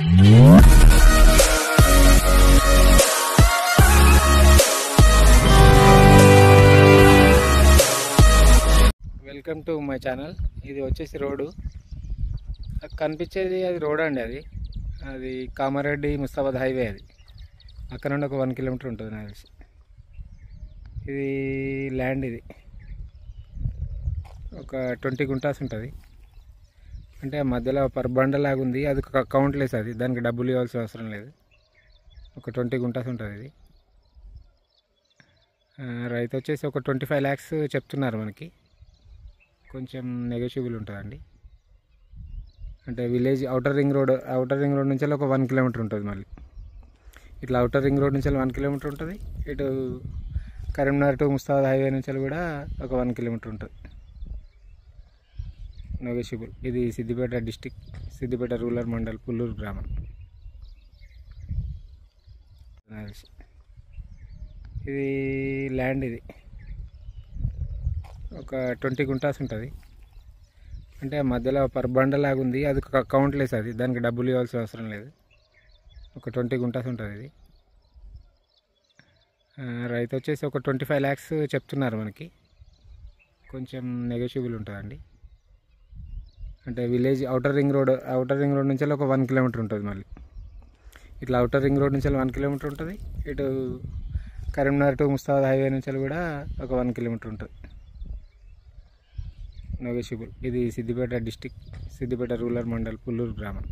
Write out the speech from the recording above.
Welcome to my channel. ఇది వచ్చేసి road కనిపించేది, అది రోడ్ అండి. అది కామారెడ్డి ముస్తాబాద్ హైవే. అది అక్కడ నుండి ఒక 1 కిలోమీటర్ ఉంటుంది నాకు తెలిసి. ఇది ల్యాండ్, ఇది ఒక 20 గుంటాస్ ఉంటుంది. అంటే మధ్యలో బండలాగా ఉంది. అది కౌంట్లెస్, అది దానికి డబ్బులు ఇవ్వాల్సిన అవసరం లేదు. ఒక 20 గుంటాస్ ఉంటుంది ఇది. రైతు వచ్చేసి ఒక 25 lakhs చెప్తున్నారు. మనకి కొంచెం నెగోషియబుల్ ఉంటుందండి. అంటే విలేజ్ అవుటర్ రింగ్ రోడ్ నుంచి ఒక 1 కిలోమీటర్ ఉంటుంది. మళ్ళీ ఇట్లా అవుటర్ రింగ్ రోడ్ నుంచి 1 కిలోమీటర్ ఉంటుంది. ఇటు కరీంనగర్ టు ముస్తాబాద్ హైవే నుంచి కూడా ఒక 1 కిలోమీటర్ ఉంటుంది. నెగోషియబుల్. ఇది సిద్దిపేట డిస్టిక్, సిద్దిపేట రూరల్ మండల్, పుల్లూరు గ్రామం. ఇది ల్యాండ్, ఇది ఒక 20 గుంటాస్ ఉంటుంది. అంటే మధ్యలో బండలాగా ఉంది. అది కౌంట్లెస్, అది దానికి డబ్బులు ఇవ్వాల్సిన అవసరం లేదు. ఒక 20 గుంటాస్ ఉంటుంది ఇది. రైతు వచ్చేసి ఒక 25 lakhs చెప్తున్నారు. మనకి కొంచెం నెగోషియబుల్ ఉంటుందండి. అంటే విలేజ్ అవుటర్ రింగ్ రోడ్ నుంచి ఒక 1 కిలోమీటర్ ఉంటుంది. మళ్ళీ ఇట్లా అవుటర్ రింగ్ రోడ్ నుంచి 1 కిలోమీటర్ ఉంటుంది. ఇటు కరీంనగర్ టు ముస్తాబాద్ హైవే నుంచి కూడా ఒక 1 కిలోమీటర్ ఉంటుంది. నెగోషియబుల్. ఇది సిద్దిపేట డిస్టిక్, సిద్దిపేట రూరల్ మండల్, పుల్లూరు గ్రామం.